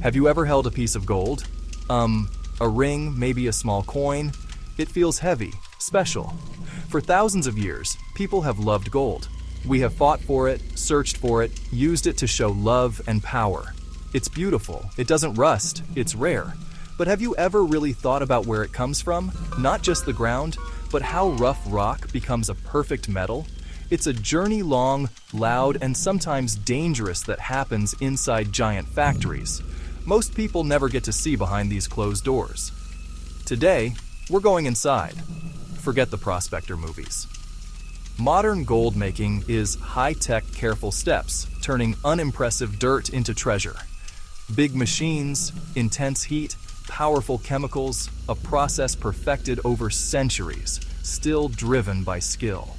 Have you ever held a piece of gold? A ring, maybe a small coin? It feels heavy, special. For thousands of years, people have loved gold. We have fought for it, searched for it, used it to show love and power. It's beautiful, it doesn't rust, it's rare. But have you ever really thought about where it comes from? Not just the ground, but how rough rock becomes a perfect metal? It's a journey long, loud, and sometimes dangerous that happens inside giant factories. Most people never get to see behind these closed doors. Today, we're going inside. Forget the Prospector movies. Modern gold making is high-tech, careful steps, turning unimpressive dirt into treasure. Big machines, intense heat, powerful chemicals, a process perfected over centuries, still driven by skill.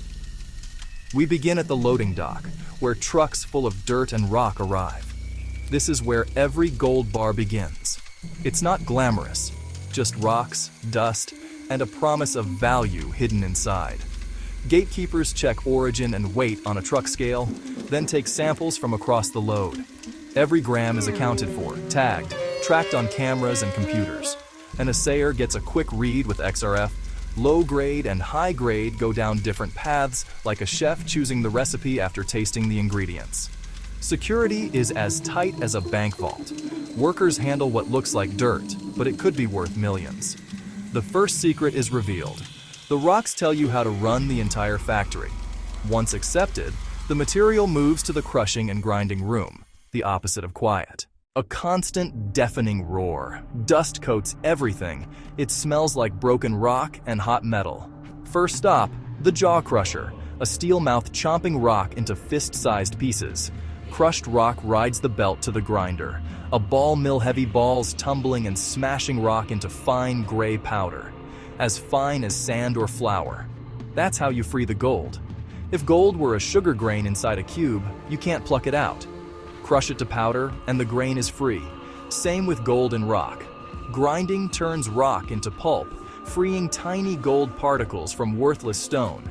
We begin at the loading dock, where trucks full of dirt and rock arrive. This is where every gold bar begins. It's not glamorous, just rocks, dust, and a promise of value hidden inside. Gatekeepers check origin and weight on a truck scale, then take samples from across the load. Every gram is accounted for, tagged, tracked on cameras and computers. An assayer gets a quick read with XRF. Low grade and high grade go down different paths, like a chef choosing the recipe after tasting the ingredients. Security is as tight as a bank vault. Workers handle what looks like dirt, but it could be worth millions. The first secret is revealed. The rocks tell you how to run the entire factory. Once accepted, the material moves to the crushing and grinding room, the opposite of quiet. A constant, deafening roar. Dust coats everything. It smells like broken rock and hot metal. First stop, the jaw crusher, a steel mouth chomping rock into fist-sized pieces. Crushed rock rides the belt to the grinder, a ball mill heavy balls tumbling and smashing rock into fine gray powder, as fine as sand or flour. That's how you free the gold. If gold were a sugar grain inside a cube, you can't pluck it out. Crush it to powder, and the grain is free. Same with gold and rock. Grinding turns rock into pulp, freeing tiny gold particles from worthless stone.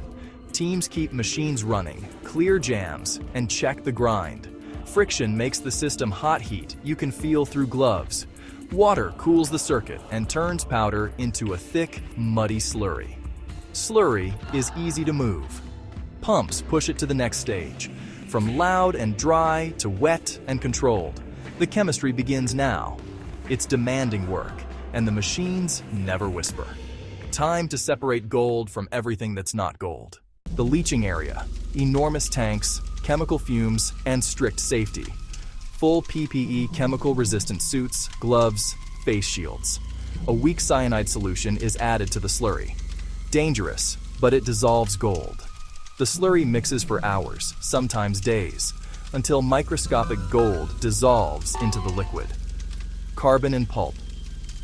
Teams keep machines running, clear jams, and check the grind. Friction makes the system hot heat you can feel through gloves. Water cools the circuit and turns powder into a thick, muddy slurry. Slurry is easy to move. Pumps push it to the next stage. From loud and dry to wet and controlled, the chemistry begins now. It's demanding work, and the machines never whisper. Time to separate gold from everything that's not gold. The leaching area, enormous tanks, chemical fumes, and strict safety. Full PPE chemical-resistant suits, gloves, face shields. A weak cyanide solution is added to the slurry. Dangerous, but it dissolves gold. The slurry mixes for hours, sometimes days, until microscopic gold dissolves into the liquid. Carbon and pulp.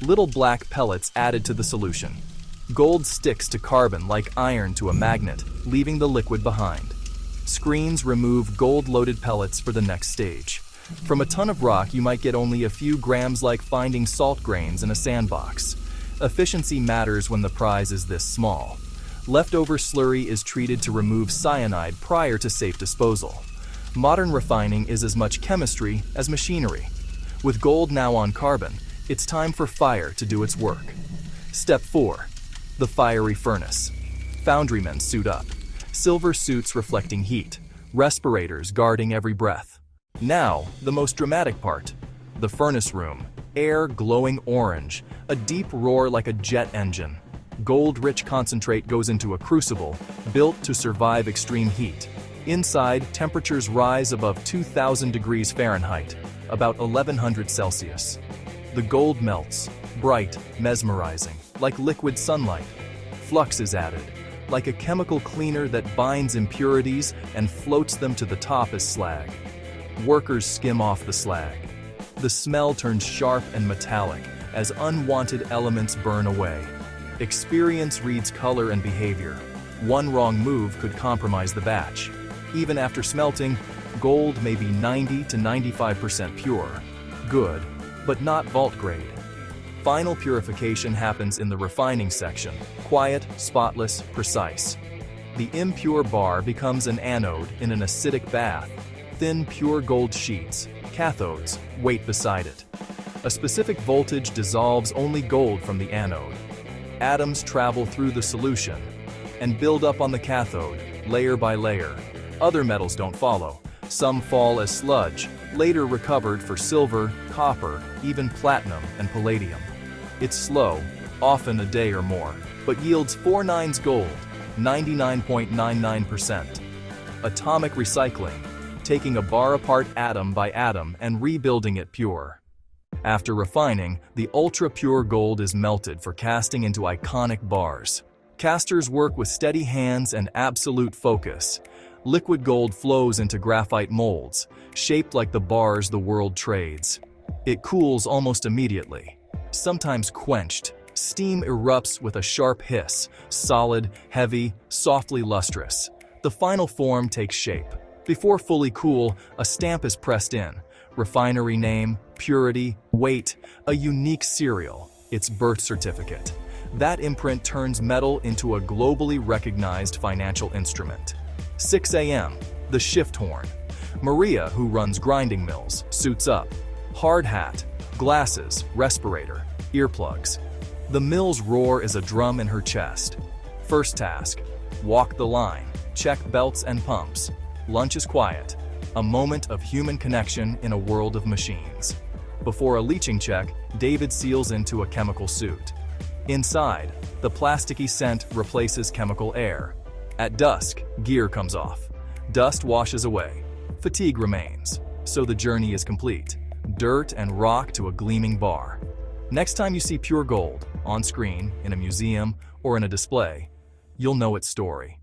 Little black pellets added to the solution. Gold sticks to carbon like iron to a magnet, leaving the liquid behind. Screens remove gold-loaded pellets for the next stage. From a ton of rock, you might get only a few grams, like finding salt grains in a sandbox. Efficiency matters when the prize is this small. Leftover slurry is treated to remove cyanide prior to safe disposal. Modern refining is as much chemistry as machinery. With gold now on carbon, it's time for fire to do its work. Step 4. The fiery furnace. Foundrymen suit up. Silver suits reflecting heat. Respirators guarding every breath. Now, the most dramatic part. The furnace room. Air glowing orange. A deep roar like a jet engine. Gold-rich concentrate goes into a crucible, built to survive extreme heat. Inside, temperatures rise above 2,000 degrees Fahrenheit, about 1,100 Celsius. The gold melts, bright, mesmerizing, like liquid sunlight. Flux is added, like a chemical cleaner that binds impurities and floats them to the top as slag. Workers skim off the slag. The smell turns sharp and metallic as unwanted elements burn away. Experience reads color and behavior. One wrong move could compromise the batch. Even after smelting, gold may be 90 to 95% pure. Good, but not vault grade. Final purification happens in the refining section. Quiet, spotless, precise. The impure bar becomes an anode in an acidic bath. Thin, pure gold sheets, cathodes, wait beside it. A specific voltage dissolves only gold from the anode. Atoms travel through the solution and build up on the cathode, layer by layer. Other metals don't follow. Some fall as sludge, later recovered for silver, copper, even platinum and palladium. It's slow, often a day or more, but yields 4 nines gold, 99.99%. Atomic recycling, taking a bar apart atom by atom and rebuilding it pure. After refining, the ultra-pure gold is melted for casting into iconic bars. Casters work with steady hands and absolute focus. Liquid gold flows into graphite molds, shaped like the bars the world trades. It cools almost immediately. Sometimes quenched, steam erupts with a sharp hiss, solid, heavy, softly lustrous. The final form takes shape. Before fully cool, a stamp is pressed in. Refinery name, purity, weight, a unique serial, its birth certificate. That imprint turns metal into a globally recognized financial instrument. 6 a.m., the shift horn. Maria, who runs grinding mills, suits up. Hard hat, glasses, respirator, earplugs. The mill's roar is a drum in her chest. First task, walk the line, check belts and pumps. Lunch is quiet, a moment of human connection in a world of machines. Before a leaching check, David seals into a chemical suit. Inside, the plasticky scent replaces chemical air. At dusk, gear comes off. Dust washes away. Fatigue remains. So the journey is complete. Dirt and rock to a gleaming bar. Next time you see pure gold, on screen, in a museum, or in a display, you'll know its story.